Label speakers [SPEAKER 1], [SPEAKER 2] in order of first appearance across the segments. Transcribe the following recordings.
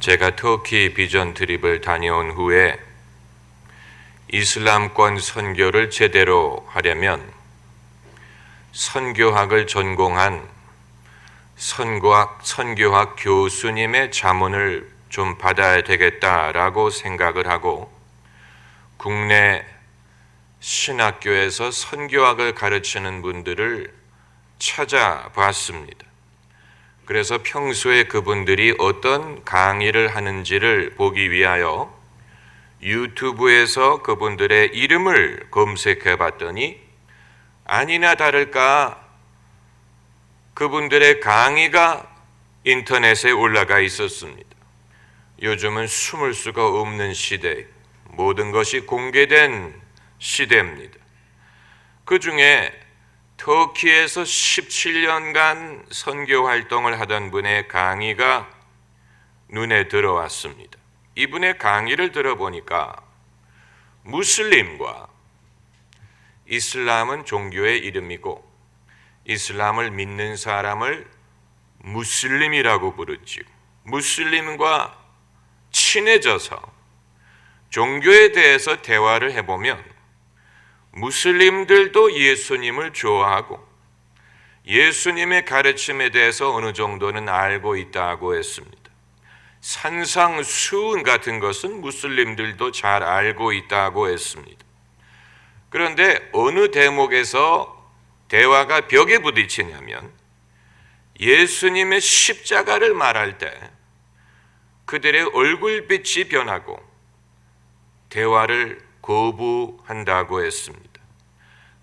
[SPEAKER 1] 제가 터키 비전 트립을 다녀온 후에 이슬람권 선교를 제대로 하려면 선교학을 전공한 선교학 교수님의 자문을 좀 받아야 되겠다라고 생각을 하고 국내 신학교에서 선교학을 가르치는 분들을 찾아봤습니다. 그래서 평소에 그분들이 어떤 강의를 하는지를 보기 위하여 유튜브에서 그분들의 이름을 검색해 봤더니 아니나 다를까 그분들의 강의가 인터넷에 올라가 있었습니다. 요즘은 숨을 수가 없는 시대, 모든 것이 공개된 시대입니다. 그 중에 터키에서 17년간 선교 활동을 하던 분의 강의가 눈에 들어왔습니다. 이분의 강의를 들어보니까 무슬림과 이슬람은 종교의 이름이고 이슬람을 믿는 사람을 무슬림이라고 부르지요. 무슬림과 친해져서 종교에 대해서 대화를 해보면 무슬림들도 예수님을 좋아하고 예수님의 가르침에 대해서 어느 정도는 알고 있다고 했습니다. 산상수훈 같은 것은 무슬림들도 잘 알고 있다고 했습니다. 그런데 어느 대목에서 대화가 벽에 부딪히냐면 예수님의 십자가를 말할 때 그들의 얼굴빛이 변하고 대화를 거부한다고 했습니다.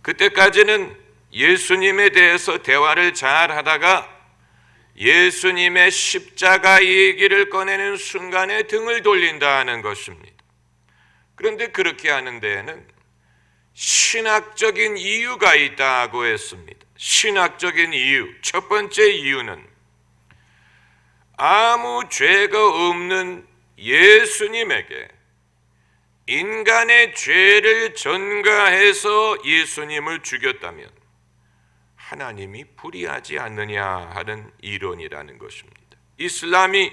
[SPEAKER 1] 그때까지는 예수님에 대해서 대화를 잘 하다가 예수님의 십자가 얘기를 꺼내는 순간에 등을 돌린다는 것입니다. 그런데 그렇게 하는 데에는 신학적인 이유가 있다고 했습니다. 신학적인 이유, 첫 번째 이유는 아무 죄가 없는 예수님에게 인간의 죄를 전가해서 예수님을 죽였다면 하나님이 불의하지 않느냐 하는 이론이라는 것입니다. 이슬람이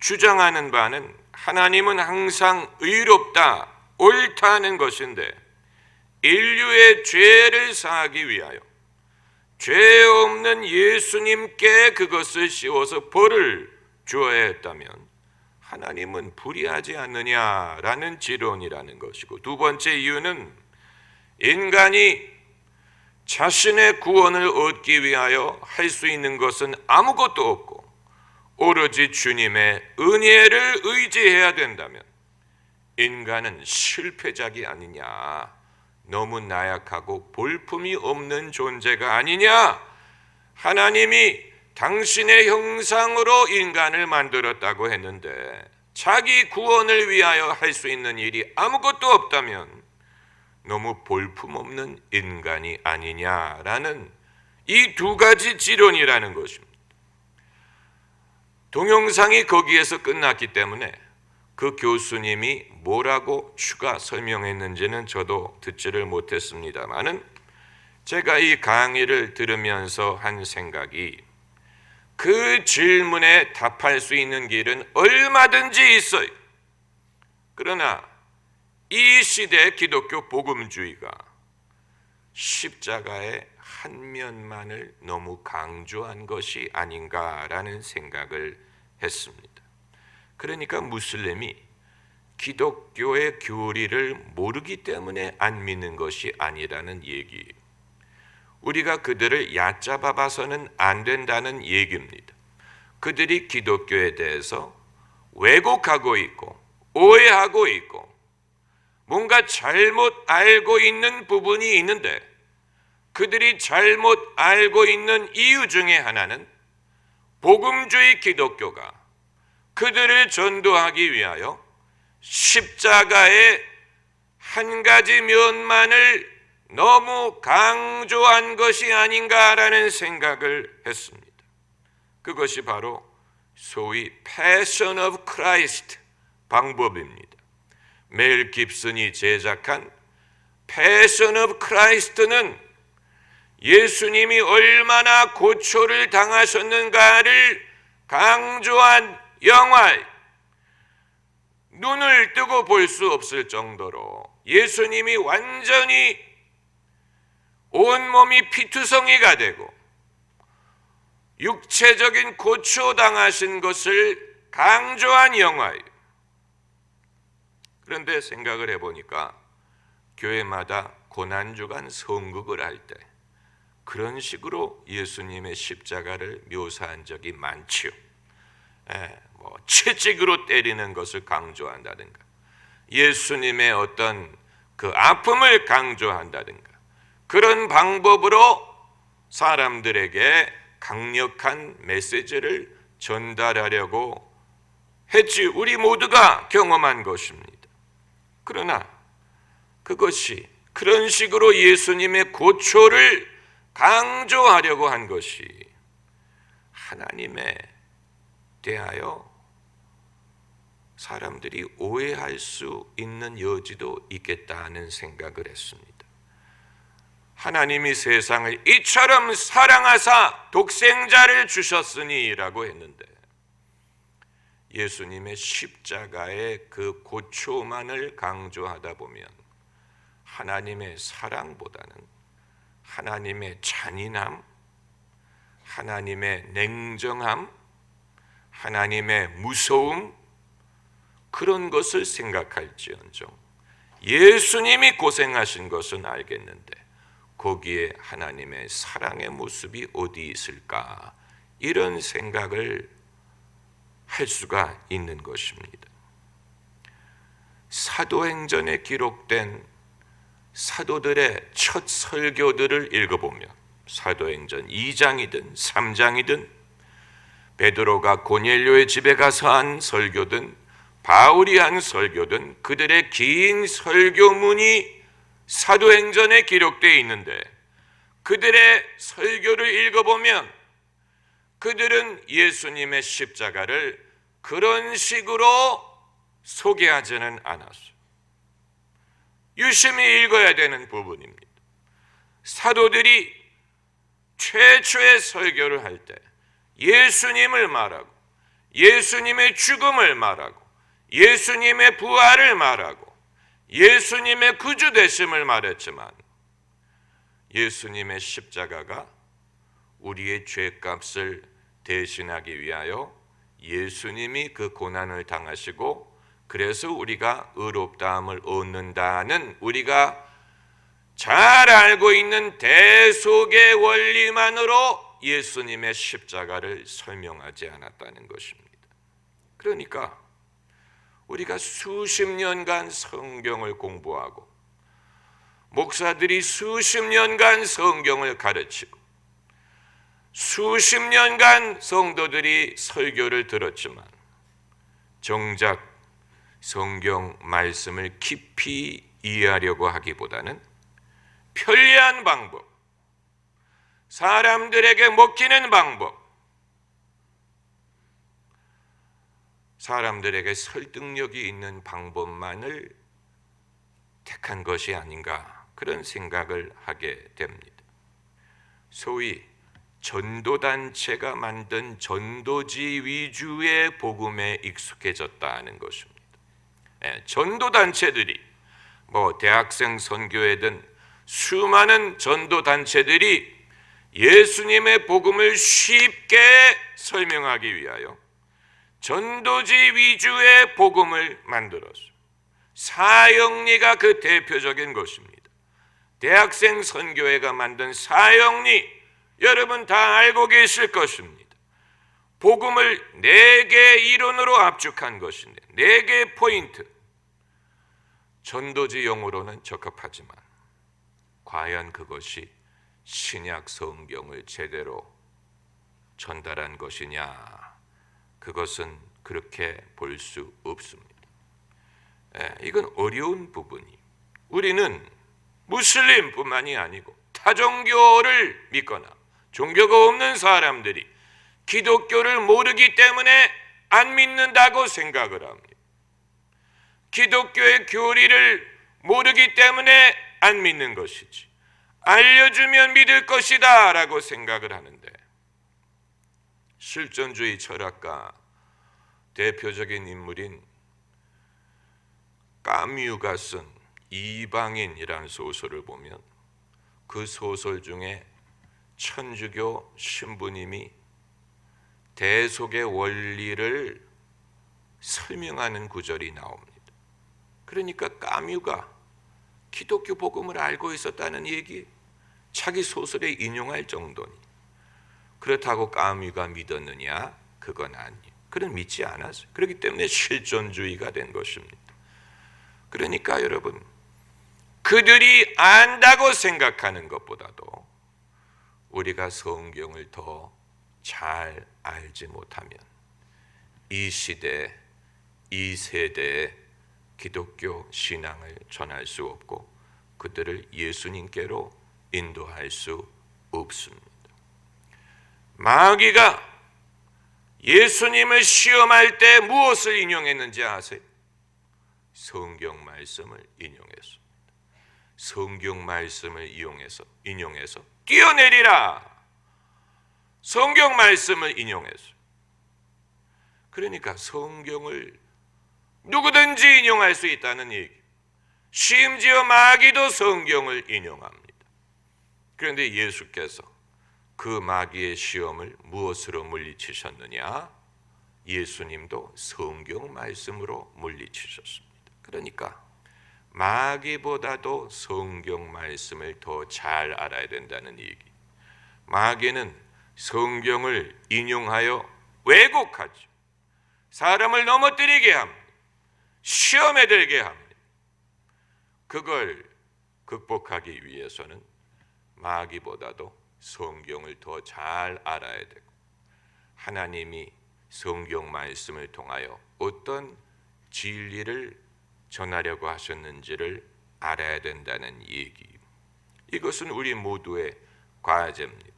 [SPEAKER 1] 주장하는 바는 하나님은 항상 의롭다, 옳다는 것인데 인류의 죄를 사하기 위하여 죄 없는 예수님께 그것을 씌워서 벌을 주어야 했다면 하나님은 불의하지 않느냐라는 지론이라는 것이고, 두 번째 이유는 인간이 자신의 구원을 얻기 위하여 할 수 있는 것은 아무것도 없고 오로지 주님의 은혜를 의지해야 된다면 인간은 실패작이 아니냐, 너무 나약하고 볼품이 없는 존재가 아니냐, 하나님이 당신의 형상으로 인간을 만들었다고 했는데 자기 구원을 위하여 할 수 있는 일이 아무것도 없다면 너무 볼품없는 인간이 아니냐라는 이 두 가지 지론이라는 것입니다. 동영상이 거기에서 끝났기 때문에 그 교수님이 뭐라고 추가 설명했는지는 저도 듣지를 못했습니다만은 제가 이 강의를 들으면서 한 생각이, 그 질문에 답할 수 있는 길은 얼마든지 있어요. 그러나 이 시대의 기독교 복음주의가 십자가의 한 면만을 너무 강조한 것이 아닌가라는 생각을 했습니다. 그러니까 무슬림이 기독교의 교리를 모르기 때문에 안 믿는 것이 아니라는 얘기예요. 우리가 그들을 얕잡아 봐서는 안 된다는 얘기입니다. 그들이 기독교에 대해서 왜곡하고 있고 오해하고 있고 뭔가 잘못 알고 있는 부분이 있는데, 그들이 잘못 알고 있는 이유 중에 하나는 복음주의 기독교가 그들을 전도하기 위하여 십자가의 한 가지 면만을 너무 강조한 것이 아닌가라는 생각을 했습니다. 그것이 바로 소위 Passion of Christ 방법입니다. 멜 깁슨이 제작한 Passion of Christ는 예수님이 얼마나 고초를 당하셨는가를 강조한 영화, 눈을 뜨고 볼 수 없을 정도로 예수님이 완전히 온몸이 피투성이가 되고 육체적인 고초당하신 것을 강조한 영화예요. 그런데 생각을 해보니까 교회마다 고난주간 성극을 할 때 그런 식으로 예수님의 십자가를 묘사한 적이 많지요. 채찍으로 때리는 것을 강조한다든가, 예수님의 어떤 그 아픔을 강조한다든가, 그런 방법으로 사람들에게 강력한 메시지를 전달하려고 했지. 우리 모두가 경험한 것입니다. 그러나 그것이 그런 식으로 예수님의 고초를 강조하려고 한 것이 하나님에 대하여 사람들이 오해할 수 있는 여지도 있겠다는 생각을 했습니다. 하나님이 세상을 이처럼 사랑하사 독생자를 주셨으니라고 했는데 예수님의 십자가의 그 고초만을 강조하다 보면 하나님의 사랑보다는 하나님의 잔인함, 하나님의 냉정함, 하나님의 무서움, 그런 것을 생각할지언정 예수님이 고생하신 것은 알겠는데 거기에 하나님의 사랑의 모습이 어디 있을까, 이런 생각을 할 수가 있는 것입니다. 사도행전에 기록된 사도들의 첫 설교들을 읽어보면 사도행전 2장이든 3장이든 베드로가 고넬료의 집에 가서 한 설교든 바울이 한 설교든 그들의 긴 설교문이 사도행전에 기록되어 있는데 그들의 설교를 읽어보면 그들은 예수님의 십자가를 그런 식으로 소개하지는 않았어요. 유심히 읽어야 되는 부분입니다. 사도들이 최초의 설교를 할 때 예수님을 말하고 예수님의 죽음을 말하고 예수님의 부활을 말하고 예수님의 구주되심을 말했지만 예수님의 십자가가 우리의 죄값을 대신하기 위하여 예수님이 그 고난을 당하시고 그래서 우리가 의롭다함을 얻는다는 우리가 잘 알고 있는 대속의 원리만으로 예수님의 십자가를 설명하지 않았다는 것입니다. 그러니까 우리가 수십 년간 성경을 공부하고 목사들이 수십 년간 성경을 가르치고 수십 년간 성도들이 설교를 들었지만 정작 성경 말씀을 깊이 이해하려고 하기보다는 편리한 방법, 사람들에게 먹히는 방법, 사람들에게 설득력이 있는 방법만을 택한 것이 아닌가, 그런 생각을 하게 됩니다. 소위 전도단체가 만든 전도지 위주의 복음에 익숙해졌다 하는 것입니다. 전도단체들이 대학생 선교회든 수많은 전도단체들이 예수님의 복음을 쉽게 설명하기 위하여 전도지 위주의 복음을 만들었어요. 사형리가 그 대표적인 것입니다. 대학생 선교회가 만든 사형리, 여러분 다 알고 계실 것입니다. 복음을 4개 이론으로 압축한 것인데 4개 포인트. 전도지 용어로는 적합하지만 과연 그것이 신약 성경을 제대로 전달한 것이냐, 그것은 그렇게 볼 수 없습니다. 이건 어려운 부분이, 우리는 무슬림뿐만이 아니고 타종교를 믿거나 종교가 없는 사람들이 기독교를 모르기 때문에 안 믿는다고 생각을 합니다. 기독교의 교리를 모르기 때문에 안 믿는 것이지, 알려주면 믿을 것이다 라고 생각을 하는데, 실존주의 철학가 대표적인 인물인 까뮤가 쓴 이방인이라는 소설을 보면 그 소설 중에 천주교 신부님이 대속의 원리를 설명하는 구절이 나옵니다. 그러니까 까뮤가 기독교 복음을 알고 있었다는 얘기, 자기 소설에 인용할 정도니. 그렇다고 까뮤가 믿었느냐? 그건 아니에요. 그는 믿지 않았어요. 그렇기 때문에 실존주의가 된 것입니다. 그러니까 여러분, 그들이 안다고 생각하는 것보다도 우리가 성경을 더 잘 알지 못하면 이 시대, 이 세대에 기독교 신앙을 전할 수 없고 그들을 예수님께로 인도할 수 없습니다. 마귀가 예수님을 시험할 때 무엇을 인용했는지 아세요? 성경 말씀을 인용했습니다. 성경 말씀을 인용해서 뛰어내리라. 성경 말씀을 인용했어요. 그러니까 성경을 누구든지 인용할 수 있다는 얘기. 심지어 마귀도 성경을 인용합니다. 그런데 예수께서 그 마귀의 시험을 무엇으로 물리치셨느냐? 예수님도 성경 말씀으로 물리치셨습니다. 그러니까 마귀보다도 성경 말씀을 더 잘 알아야 된다는 얘기. 마귀는 성경을 인용하여 왜곡하죠. 사람을 넘어뜨리게 합니다. 시험에 들게 합니다. 그걸 극복하기 위해서는 마귀보다도 성경을 더 잘 알아야 되고 하나님이 성경 말씀을 통하여 어떤 진리를 전하려고 하셨는지를 알아야 된다는 얘기. 이것은 우리 모두의 과제입니다.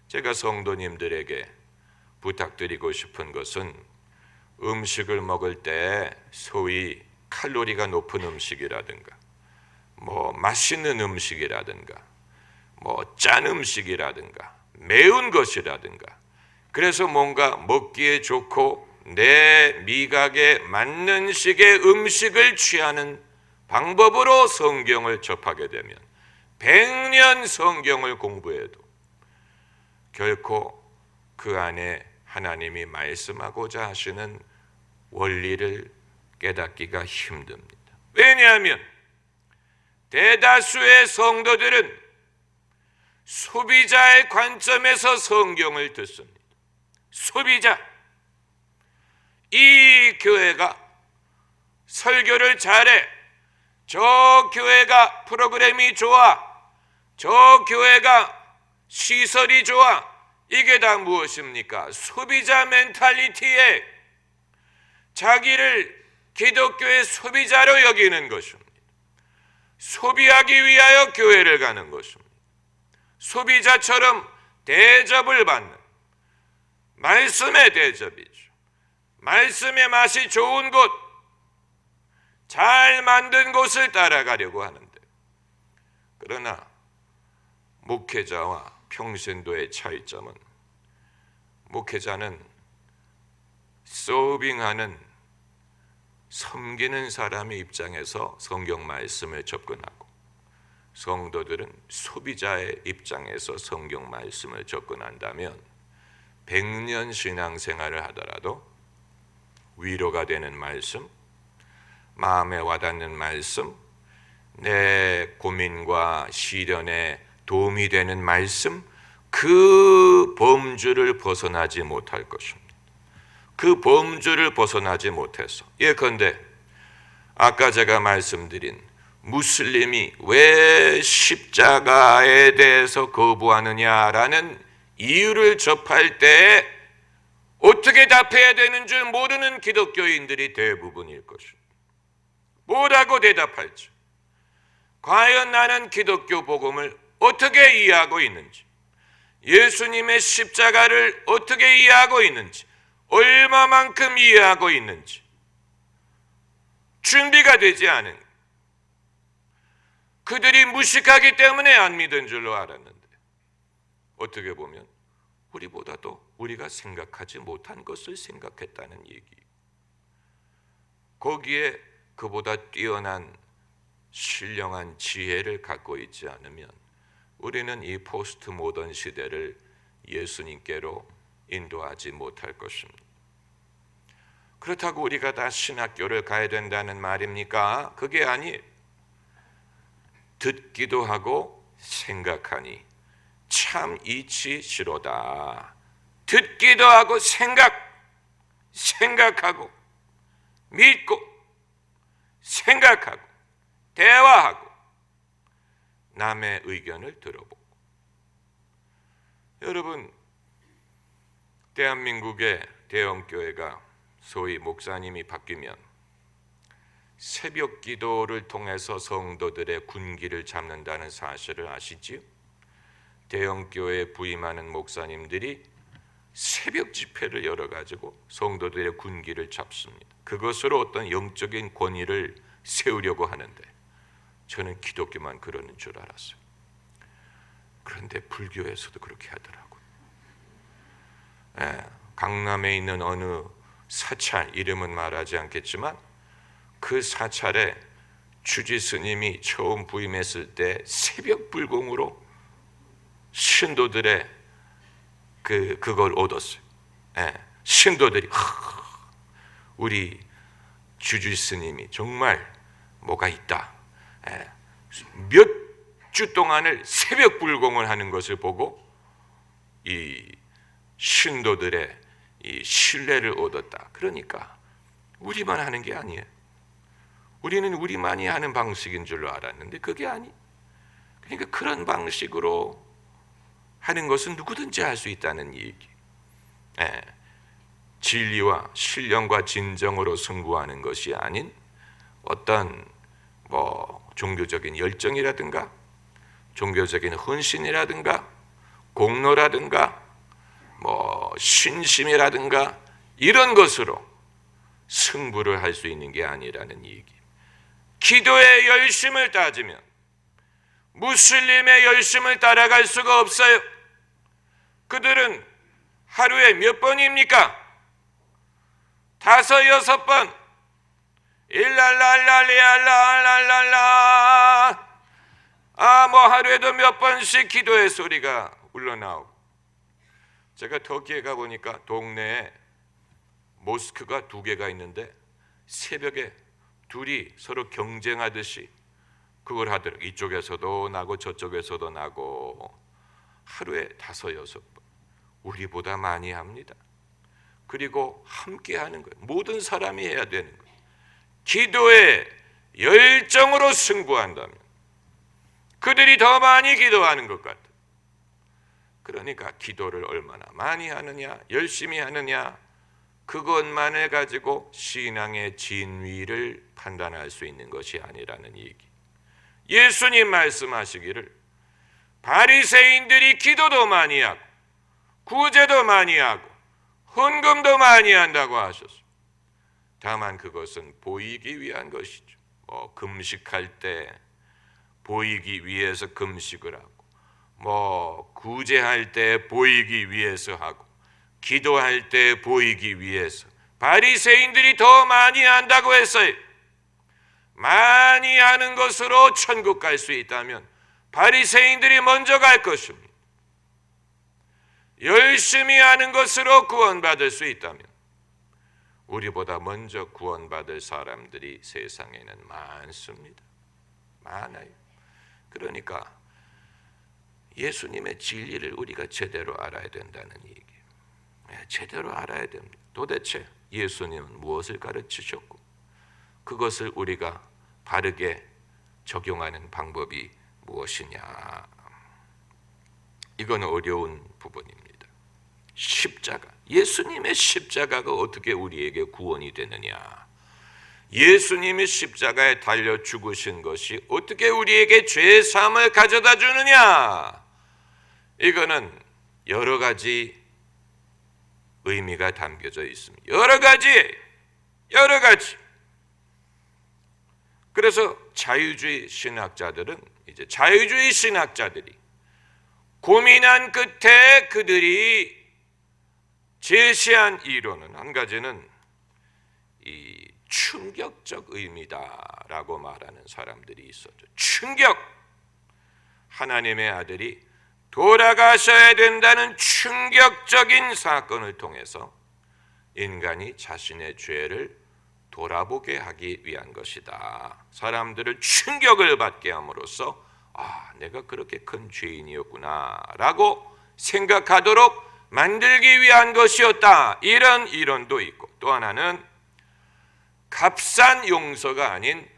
[SPEAKER 1] 제가 성도님들에게 부탁드리고 싶은 것은 음식을 먹을 때 소위 칼로리가 높은 음식이라든가 맛있는 음식이라든가 짠 음식이라든가 매운 것이라든가 그래서 뭔가 먹기에 좋고 내 미각에 맞는 식의 음식을 취하는 방법으로 성경을 접하게 되면 100년 성경을 공부해도 결코 그 안에 하나님이 말씀하고자 하시는 원리를 깨닫기가 힘듭니다. 왜냐하면 대다수의 성도들은 소비자의 관점에서 성경을 듣습니다. 소비자. 이 교회가 설교를 잘해. 저 교회가 프로그램이 좋아. 저 교회가 시설이 좋아. 이게 다 무엇입니까? 소비자 멘탈리티에 자기를 기독교의 소비자로 여기는 것입니다. 소비하기 위하여 교회를 가는 것입니다. 소비자처럼 대접을 받는 말씀의 대접이죠. 말씀의 맛이 좋은 곳, 잘 만든 곳을 따라가려고 하는데, 그러나 목회자와 평신도의 차이점은 목회자는 서빙하는 섬기는 사람의 입장에서 성경 말씀을 접근하고 성도들은 소비자의 입장에서 성경 말씀을 접근한다면 100년 신앙생활을 하더라도 위로가 되는 말씀, 마음에 와닿는 말씀, 내 고민과 시련에 도움이 되는 말씀, 그 범주를 벗어나지 못할 것입니다. 그 범주를 벗어나지 못해서 예컨대 아까 제가 말씀드린 무슬림이 왜 십자가에 대해서 거부하느냐라는 이유를 접할 때 어떻게 답해야 되는 줄 모르는 기독교인들이 대부분일 것입니다. 뭐라고 대답할지, 과연 나는 기독교 복음을 어떻게 이해하고 있는지, 예수님의 십자가를 어떻게 이해하고 있는지, 얼마만큼 이해하고 있는지 준비가 되지 않은, 그들이 무식하기 때문에 안 믿은 줄로 알았는데 어떻게 보면 우리보다도 우리가 생각하지 못한 것을 생각했다는 얘기. 거기에 그보다 뛰어난 신령한 지혜를 갖고 있지 않으면 우리는 이 포스트 모던 시대를 예수님께로 인도하지 못할 것입니다. 그렇다고 우리가 다 신학교를 가야 된다는 말입니까? 그게 아니에요. 듣기도 하고 생각하니 참 이치시로다. 듣기도 하고 생각하고 믿고 생각하고 대화하고 남의 의견을 들어보고. 여러분, 대한민국의 대형교회가 소위 목사님이 바뀌면 새벽 기도를 통해서 성도들의 군기를 잡는다는 사실을 아시지요? 대형교회에 부임하는 목사님들이 새벽 집회를 열어가지고 성도들의 군기를 잡습니다. 그것으로 어떤 영적인 권위를 세우려고 하는데 저는 기독교만 그러는 줄 알았어요. 그런데 불교에서도 그렇게 하더라고요. 강남에 있는 어느 사찰, 이름은 말하지 않겠지만 그 사찰에 주지 스님이 처음 부임했을 때 새벽 불공으로 신도들의 그걸 얻었어요. 신도들이 우리 주지 스님이 정말 뭐가 있다. 몇 주 동안을 새벽 불공을 하는 것을 보고 이 신도들의 이 신뢰를 얻었다. 그러니까 우리만 하는 게 아니에요. 우리는 우리만이 하는 방식인 줄로 알았는데 그게 아니에요. 그러니까 그런 방식으로 하는 것은 누구든지 할 수 있다는 얘기. 진리와 신령과 진정으로 승부하는 것이 아닌 어떤 종교적인 열정이라든가 종교적인 헌신이라든가 공로라든가 신심이라든가 이런 것으로 승부를 할 수 있는 게 아니라는 얘기. 기도의 열심을 따지면 무슬림의 열심을 따라갈 수가 없어요. 그들은 하루에 몇 번입니까? 5, 6번. 일랄랄랄리알랄랄랄라. 하루에도 몇 번씩 기도의 소리가 울러나오고. 제가 터키에 가보니까 동네에 모스크가 2개가 있는데 새벽에 둘이 서로 경쟁하듯이 그걸 하더라고요. 이쪽에서도 나고 저쪽에서도 나고 하루에 5, 6번. 우리보다 많이 합니다. 그리고 함께 하는 거예요. 모든 사람이 해야 되는 거예요. 기도의 열정으로 승부한다면 그들이 더 많이 기도하는 것 같아요. 그러니까 기도를 얼마나 많이 하느냐, 열심히 하느냐, 그것만을 가지고 신앙의 진위를 판단할 수 있는 것이 아니라는 얘기. 예수님 말씀하시기를 바리새인들이 기도도 많이 하고 구제도 많이 하고 헌금도 많이 한다고 하셨습니다. 다만 그것은 보이기 위한 것이죠. 금식할 때 보이기 위해서 금식을 하고 구제할 때 보이기 위해서 하고 기도할 때 보이기 위해서. 바리새인들이 더 많이 한다고 했어요. 많이 하는 것으로 천국 갈 수 있다면 바리새인들이 먼저 갈 것입니다. 열심히 하는 것으로 구원받을 수 있다면 우리보다 먼저 구원받을 사람들이 세상에는 많습니다. 많아요. 그러니까 예수님의 진리를 우리가 제대로 알아야 된다는 얘기예요. 제대로 알아야 됩니다. 도대체 예수님은 무엇을 가르치셨고 그것을 우리가 바르게 적용하는 방법이 무엇이냐. 이건 어려운 부분입니다. 십자가, 예수님의 십자가가 어떻게 우리에게 구원이 되느냐, 예수님이 십자가에 달려 죽으신 것이 어떻게 우리에게 죄 사함을 가져다 주느냐, 이거는 여러 가지 의미가 담겨져 있습니다. 여러 가지. 그래서 자유주의 신학자들이 고민한 끝에 그들이 제시한 이론은 한 가지는 이 충격적 의미다라고 말하는 사람들이 있었죠. 충격! 하나님의 아들이 돌아가셔야 된다는 충격적인 사건을 통해서 인간이 자신의 죄를 돌아보게 하기 위한 것이다. 사람들을 충격을 받게 함으로써 내가 그렇게 큰 죄인이었구나 라고 생각하도록 만들기 위한 것이었다. 이런 이론도 있고, 또 하나는 값싼 용서가 아닌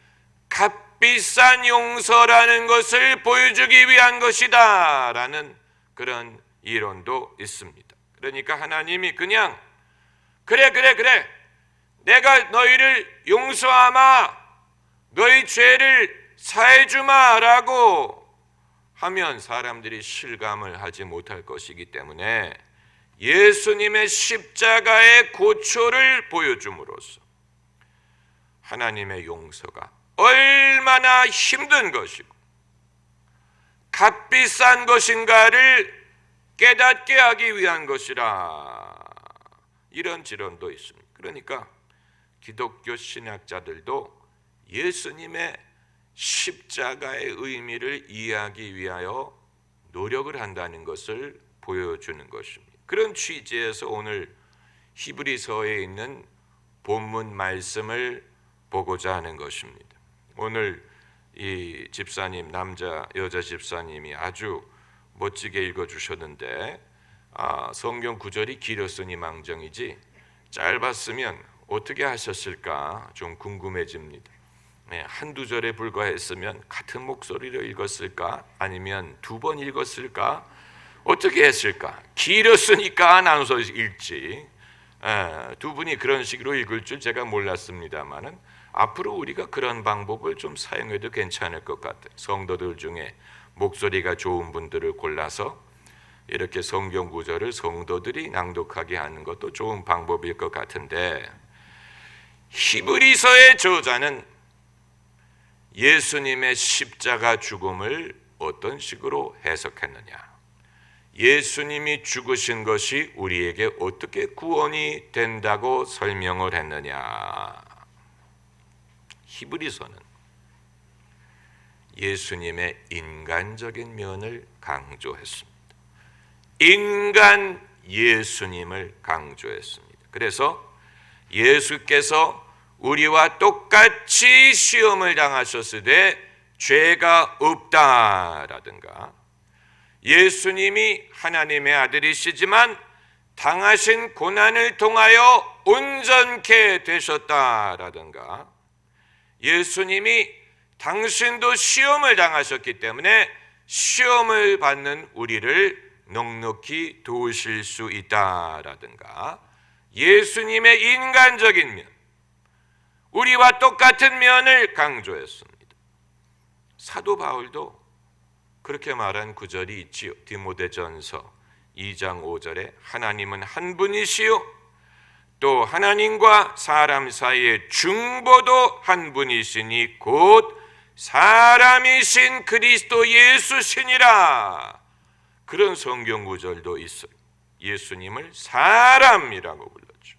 [SPEAKER 1] 값비싼 용서라는 것을 보여주기 위한 것이다 라는 그런 이론도 있습니다. 그러니까 하나님이 그냥 그래 내가 너희를 용서하마, 너희 죄를 사해주마 라고 하면 사람들이 실감을 하지 못할 것이기 때문에 예수님의 십자가의 고초를 보여줌으로써 하나님의 용서가 얼마나 힘든 것이고 값비싼 것인가를 깨닫게 하기 위한 것이라, 이런 지론도 있습니다. 그러니까 기독교 신학자들도 예수님의 십자가의 의미를 이해하기 위하여 노력을 한다는 것을 보여주는 것입니다. 그런 취지에서 오늘 히브리서에 있는 본문 말씀을 보고자 하는 것입니다. 오늘 이 집사님, 여자 집사님이 아주 멋지게 읽어주셨는데 성경 구절이 길었으니 망정이지 짧았으면 어떻게 하셨을까 좀 궁금해집니다. 한두 절에 불과했으면 같은 목소리로 읽었을까? 아니면 두 번 읽었을까? 어떻게 했을까? 길었으니까 나눠서 읽지. 두 분이 그런 식으로 읽을 줄 제가 몰랐습니다만은 앞으로 우리가 그런 방법을 좀 사용해도 괜찮을 것 같아요. 성도들 중에 목소리가 좋은 분들을 골라서 이렇게 성경 구절을 성도들이 낭독하게 하는 것도 좋은 방법일 것 같은데, 히브리서의 저자는 예수님의 십자가 죽음을 어떤 식으로 해석했느냐? 예수님이 죽으신 것이 우리에게 어떻게 구원이 된다고 설명을 했느냐? 히브리서는 예수님의 인간적인 면을 강조했습니다. 인간 예수님을 강조했습니다. 그래서 예수께서 우리와 똑같이 시험을 당하셨을 때 죄가 없다라든가, 예수님이 하나님의 아들이시지만 당하신 고난을 통하여 온전케 되셨다라든가, 예수님이 당신도 시험을 당하셨기 때문에 시험을 받는 우리를 넉넉히 도우실 수 있다라든가, 예수님의 인간적인 면, 우리와 똑같은 면을 강조했습니다. 사도 바울도 그렇게 말한 구절이 있지요. 디모데전서 2장 5절에 하나님은 한 분이시요 또 하나님과 사람 사이의 중보도 한 분이시니 곧 사람이신 그리스도 예수시니라. 그런 성경 구절도 있어요. 예수님을 사람이라고 불렀죠.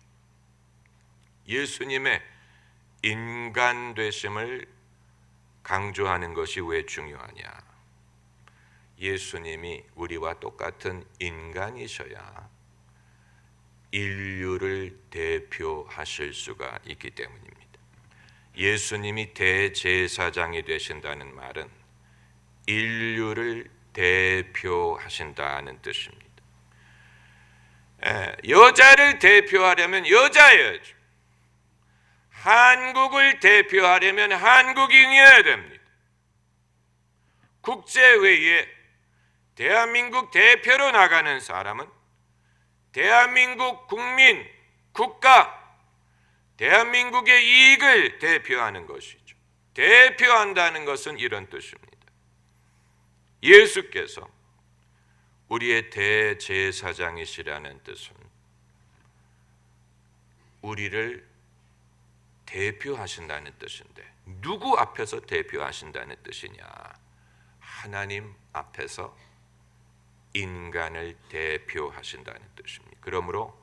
[SPEAKER 1] 예수님의 인간 되심을 강조하는 것이 왜 중요하냐? 예수님이 우리와 똑같은 인간이셔야 인류를 대표하실 수가 있기 때문입니다. 예수님이 대제사장이 되신다는 말은 인류를 대표하신다는 뜻입니다. 여자를 대표하려면 여자여야죠. 한국을 대표하려면 한국인이어야 됩니다. 국제회의에 대한민국 대표로 나가는 사람은 대한민국 국민, 국가, 대한민국의 이익을 대표하는 것이죠. 대표한다는 것은 이런 뜻입니다. 예수께서 우리의 대제사장이시라는 뜻은 우리를 대표하신다는 뜻인데, 누구 앞에서 대표하신다는 뜻이냐? 하나님 앞에서 인간을 대표하신다는 뜻입니다. 그러므로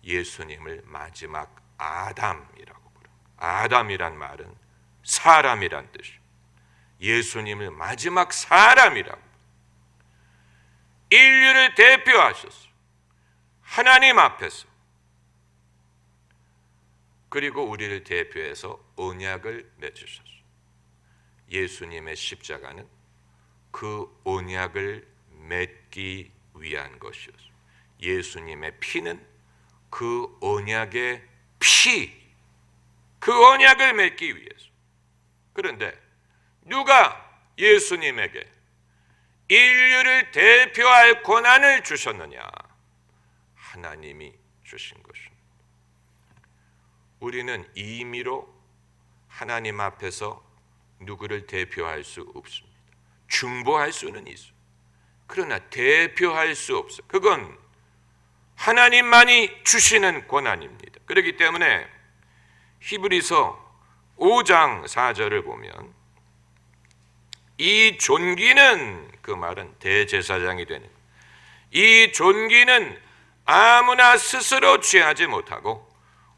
[SPEAKER 1] 예수님을 마지막 아담이라고 부릅니다. 아담이란 말은 사람이란 뜻이에요. 예수님을 마지막 사람이라고, 인류를 대표하셔서 하나님 앞에서, 그리고 우리를 대표해서 언약을 맺으셨어요. 예수님의 십자가는 그 언약을 맺기 위한 것이었어요. 예수님의 피는 그 언약의 피, 그 언약을 맺기 위해서. 그런데 누가 예수님에게 인류를 대표할 권한을 주셨느냐? 하나님이 주신 것입니다. 우리는 임의로 하나님 앞에서 누구를 대표할 수 없습니다. 중보할 수는 있어요. 그러나 대표할 수 없어요. 그건 하나님만이 주시는 권한입니다. 그렇기 때문에 히브리서 5장 4절을 보면 이 존귀는, 그 말은 대제사장이 되는, 이 존귀는 아무나 스스로 취하지 못하고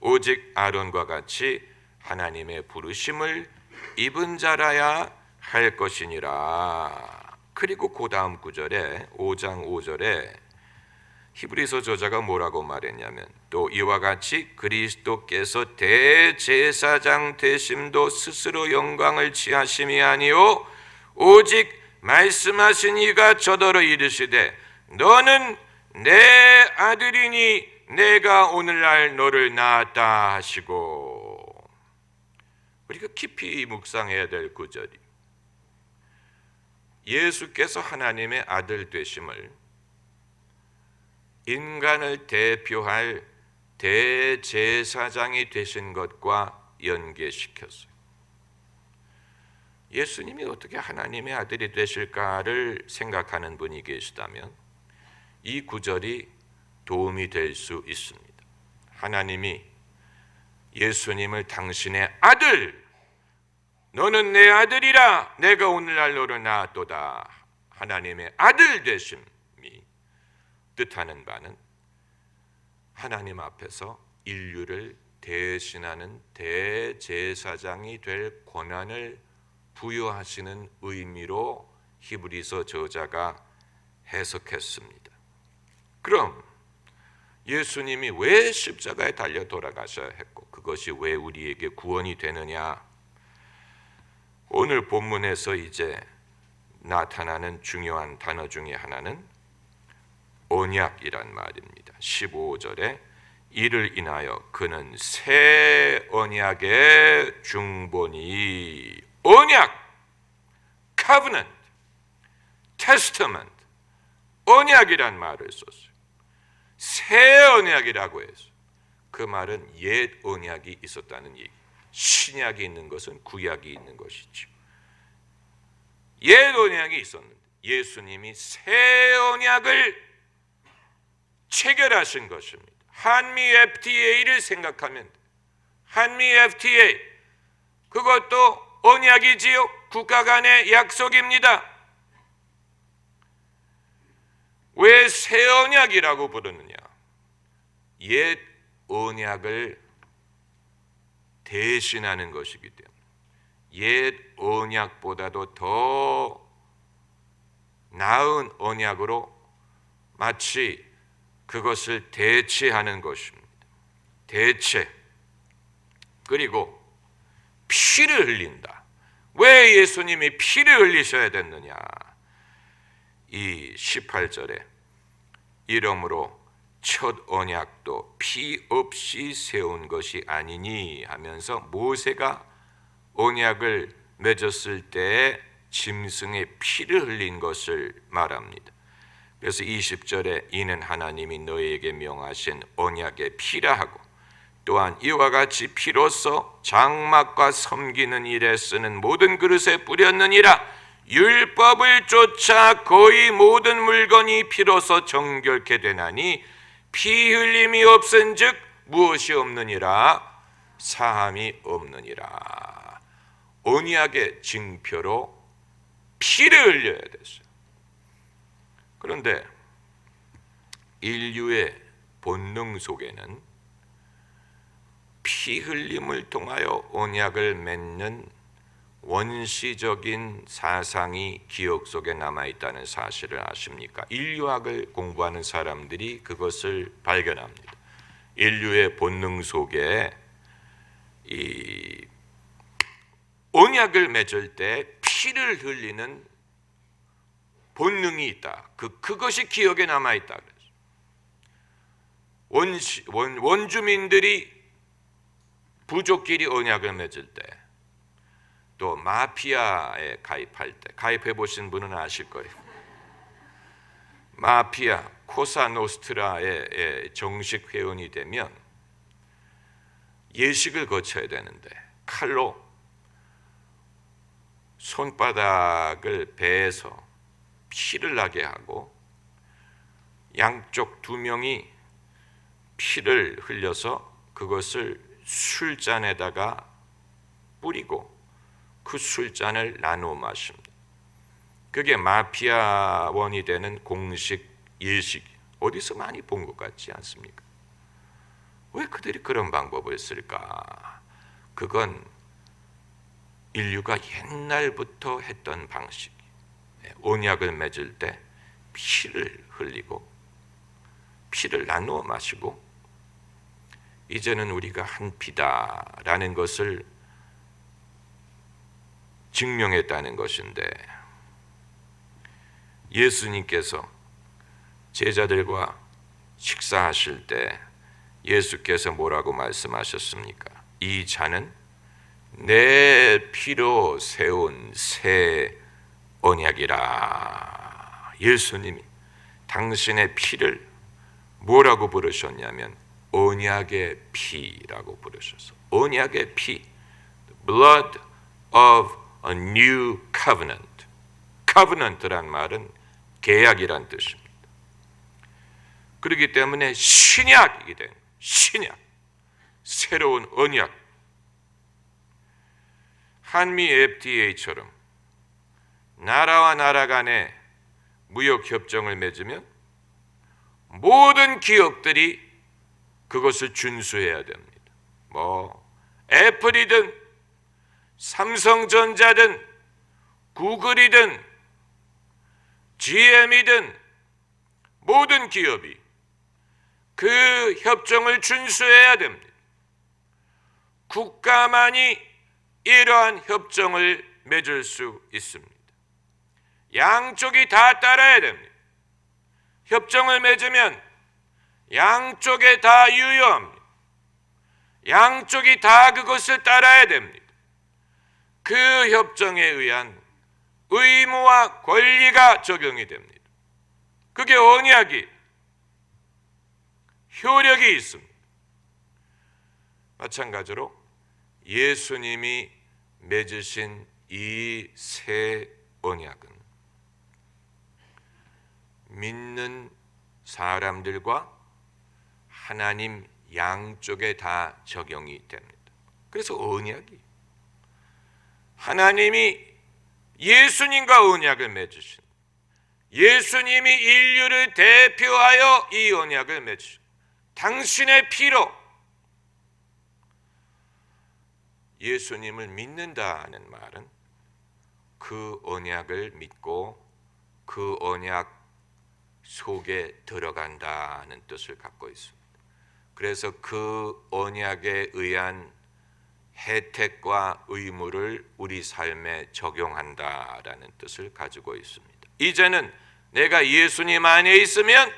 [SPEAKER 1] 오직 아론과 같이 하나님의 부르심을 입은 자라야 할 것이니라. 그리고 그 다음 구절에 5장 5절에 히브리서 저자가 뭐라고 말했냐면, 또 이와 같이 그리스도께서 대제사장 되심도 스스로 영광을 취하심이 아니요 오직 말씀하신 이가 저더러 이르시되 너는 내 아들이니 내가 오늘날 너를 낳았다 하시고. 우리가 깊이 묵상해야 될 구절이, 예수께서 하나님의 아들 되심을 인간을 대표할 대제사장이 되신 것과 연계시켰어요. 예수님이 어떻게 하나님의 아들이 되실까를 생각하는 분이 계시다면 이 구절이 도움이 될 수 있습니다. 하나님이 예수님을 당신의 아들, 너는 내 아들이라 내가 오늘날 너를 낳았도다, 하나님의 아들 되심이 뜻하는 바는 하나님 앞에서 인류를 대신하는 대제사장이 될 권한을 부여하시는 의미로 히브리서 저자가 해석했습니다. 그럼 예수님이 왜 십자가에 달려 돌아가셔야 했고 그것이 왜 우리에게 구원이 되느냐? 오늘 본문에서 이제 나타나는 중요한 단어 중에 하나는 언약이란 말입니다. 15절에 이를 인하여 그는 새 언약의 중보니, 언약, covenant, testament, 언약이란 말을 썼어요. 새 언약이라고 해서 그 말은 옛 언약이 있었다는 얘기. 신약이 있는 것은 구약이 있는 것이죠. 옛 언약이 있었는데 예수님이 새 언약을 체결하신 것입니다. 한미 FTA를 생각하면 돼요. 한미 FTA, 그것도 언약이지요. 국가 간의 약속입니다. 왜 새 언약이라고 부르느냐? 옛 언약을 대신하는 것이기 때문에 옛 언약보다도 더 나은 언약으로 마치 그것을 대체하는 것입니다. 대체. 그리고 피를 흘린다. 왜 예수님이 피를 흘리셔야 됐느냐? 이 18절에 이러므로 첫 언약도 피 없이 세운 것이 아니니 하면서 모세가 언약을 맺었을 때에 짐승의 피를 흘린 것을 말합니다. 그래서 20절에 이는 하나님이 너희에게 명하신 언약의 피라 하고 또한 이와 같이 피로써 장막과 섬기는 일에 쓰는 모든 그릇에 뿌렸느니라. 율법을 쫓아 거의 모든 물건이 피로써 정결케 되나니 피 흘림이 없은즉 무엇이 없느니라? 사함이 없느니라. 언약의 징표로 피를 흘려야 됐어요. 그런데 인류의 본능 속에는 피 흘림을 통하여 언약을 맺는 원시적인 사상이 기억 속에 남아있다는 사실을 아십니까? 인류학을 공부하는 사람들이 그것을 발견합니다. 인류의 본능 속에 이 언약을 맺을 때 피를 흘리는 본능이 있다. 그것이 기억에 남아있다. 원주민들이 부족끼리 언약을 맺을 때, 또 마피아에 가입할 때, 가입해 보신 분은 아실 거예요. 마피아, 코사노스트라의 정식 회원이 되면 예식을 거쳐야 되는데 칼로 손바닥을 베서 피를 나게 하고 양쪽 두 명이 피를 흘려서 그것을 술잔에다가 뿌리고 그 술잔을 나누어 마십니다. 그게 마피아원이 되는 공식 예식. 어디서 많이 본 것 같지 않습니까? 왜 그들이 그런 방법을 쓸까? 그건 인류가 옛날부터 했던 방식. 언약을 맺을 때 피를 흘리고 피를 나누어 마시고 이제는 우리가 한 피다라는 것을 증명했다는 것인데, 예수님께서 제자들과 식사하실 때 예수께서 뭐라고 말씀하셨습니까? 이 잔은 내 피로 세운 새 언약이라. 예수님이 당신의 피를 뭐라고 부르셨냐면 언약의 피라고 부르셨어. 언약의 피, blood of a new covenant. covenant란 말은 계약이란 뜻입니다. 그렇기 때문에 신약이게 된 신약, 새로운 언약. 한미 FTA처럼 나라와 나라 간에 무역 협정을 맺으면 모든 기업들이 그것을 준수해야 됩니다. 애플이든 삼성전자든 구글이든 GM이든 모든 기업이 그 협정을 준수해야 됩니다. 국가만이 이러한 협정을 맺을 수 있습니다. 양쪽이 다 따라야 됩니다. 협정을 맺으면 양쪽에 다 유효합니다. 양쪽이 다 그것을 따라야 됩니다. 그 협정에 의한 의무와 권리가 적용이 됩니다. 그게 언약이 효력이 있습니다. 마찬가지로 예수님이 맺으신 이 새 언약은 믿는 사람들과 하나님 양쪽에 다 적용이 됩니다. 그래서 언약이 하나님이 예수님과 언약을 맺으신, 예수님이 인류를 대표하여 이 언약을 맺으신, 당신의 피로 예수님을 믿는다는 말은 그 언약을 믿고 그 언약 속에 들어간다는 뜻을 갖고 있습니다. 그래서 그 언약에 의한 혜택과 의무를 우리 삶에 적용한다라는 뜻을 가지고 있습니다. 이제는 내가 예수님 안에 있으면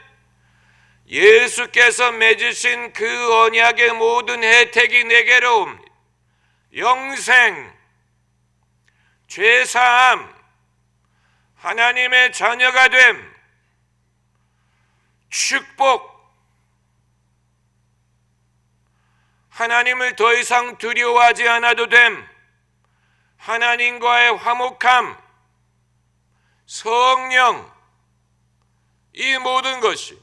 [SPEAKER 1] 예수께서 맺으신 그 언약의 모든 혜택이 내게로 옵니다. 영생, 죄사함, 하나님의 자녀가 됨, 축복, 하나님을 더 이상 두려워하지 않아도 됨, 하나님과의 화목함, 성령, 이 모든 것이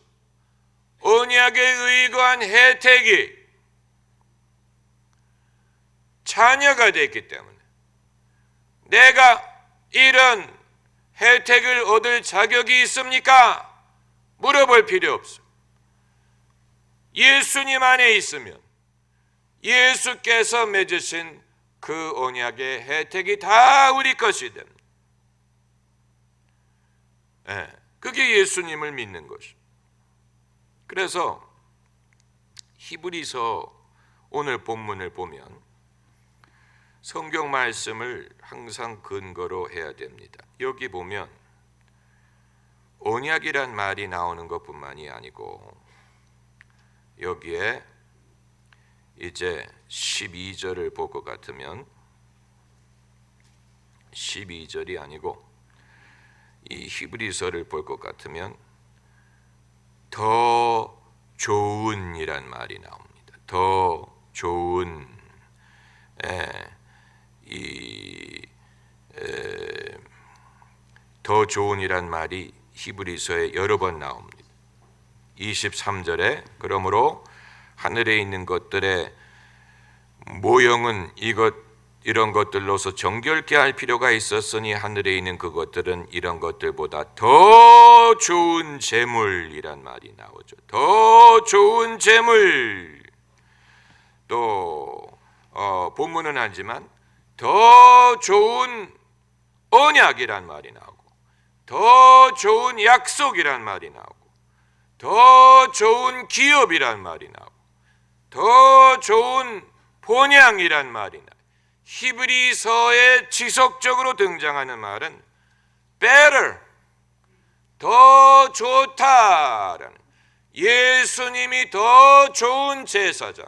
[SPEAKER 1] 언약에 의거한 혜택이 자녀가 됐기 때문에 내가 이런 혜택을 얻을 자격이 있습니까? 물어볼 필요 없어요. 예수님 안에 있으면 예수께서 맺으신 그 언약의 혜택이 다 우리 것이 됩니다. 그게 예수님을 믿는 것입니다. 그래서 히브리서 오늘 본문을 보면 성경 말씀을 항상 근거로 해야 됩니다. 여기 보면 언약이란 말이 나오는 것뿐만이 아니고 여기에 이제 12절을 볼 것 같으면 12절이 아니고 이 히브리서를 볼 것 같으면 더 좋은이란 말이 나옵니다. 더 좋은 더 좋은이란 말이 히브리서에 여러 번 나옵니다. 23절에 그러므로 하늘에 있는 것들의 모형은 이런 것들로서 정결케 할 필요가 있었으니 하늘에 있는 그것들은 이런 것들보다 더 좋은 재물이란 말이 나오죠. 더 좋은 재물. 또 본문은 하지만 더 좋은 언약이란 말이 나오고 더 좋은 약속이란 말이 나오고 더 좋은 기업이란 말이 나오고 더 좋은 본향이란 말이 나오고 히브리서에 지속적으로 등장하는 말은 better, 더 좋다라는, 예수님이 더 좋은 제사장,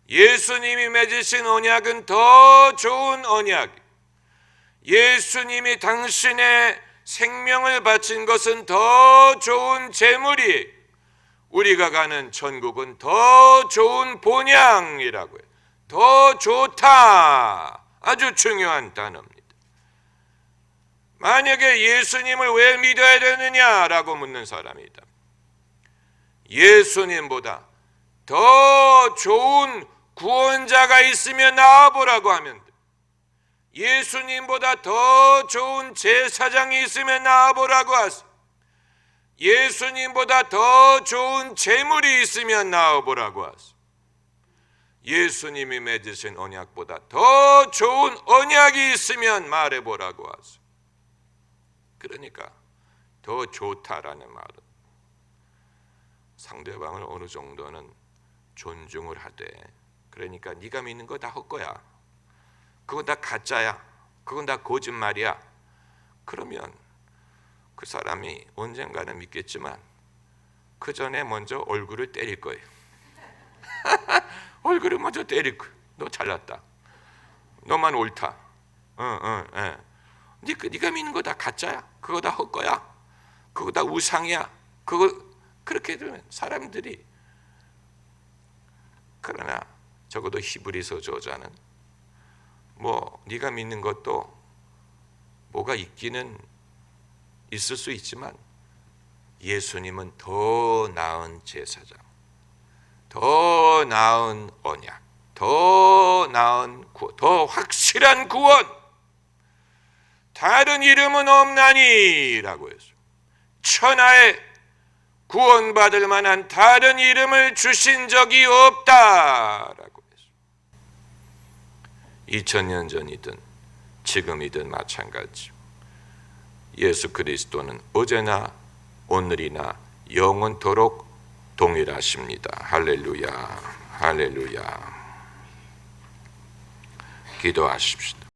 [SPEAKER 1] 예수님이 맺으신 언약은 더 좋은 언약, 예수님이 당신의 생명을 바친 것은 더 좋은 재물이, 우리가 가는 천국은 더 좋은 본향이라고 해요. 더 좋다. 아주 중요한 단어입니다. 만약에 예수님을 왜 믿어야 되느냐라고 묻는 사람이 있다. 예수님보다 더 좋은 구원자가 있으면 나와보라고 하면 돼. 예수님보다 더 좋은 제사장이 있으면 나와보라고 하세요. 예수님보다 더 좋은 재물이 있으면 나와보라고 하세요. 예수님이 맺으신 언약보다 더 좋은 언약이 있으면 말해보라고 하세요. 그러니까 더 좋다라는 말은 상대방을 어느 정도는 존중을 하되, 그러니까 네가 믿는 거 다 헛거야, 그건 다 가짜야, 그건 다 거짓말이야, 그러면 그 사람이 언젠가는 믿겠지만 그 전에 먼저 얼굴을 때릴 거예요. 얼굴을 먼저 때릴 거예요. 너 잘났다, 너만 옳다, 네가 믿는 거 다 가짜야, 그거 다 헛거야, 그거 다 우상이야, 그거 그렇게 되면 사람들이, 그러나 적어도 히브리서 저자는 네가 믿는 것도 뭐가 있기는 있을 수 있지만 예수님은 더 나은 제사장, 더 나은 언약, 더 나은 구원, 더 확실한 구원, 다른 이름은 없나니라고 했어요. 천하에 구원받을 만한 다른 이름을 주신 적이 없다라고 했어요. 2000년 전이든 지금이든 마찬가지. 예수 그리스도는 어제나 오늘이나 영원토록 동일하십니다. 할렐루야, 할렐루야. 기도하십시다.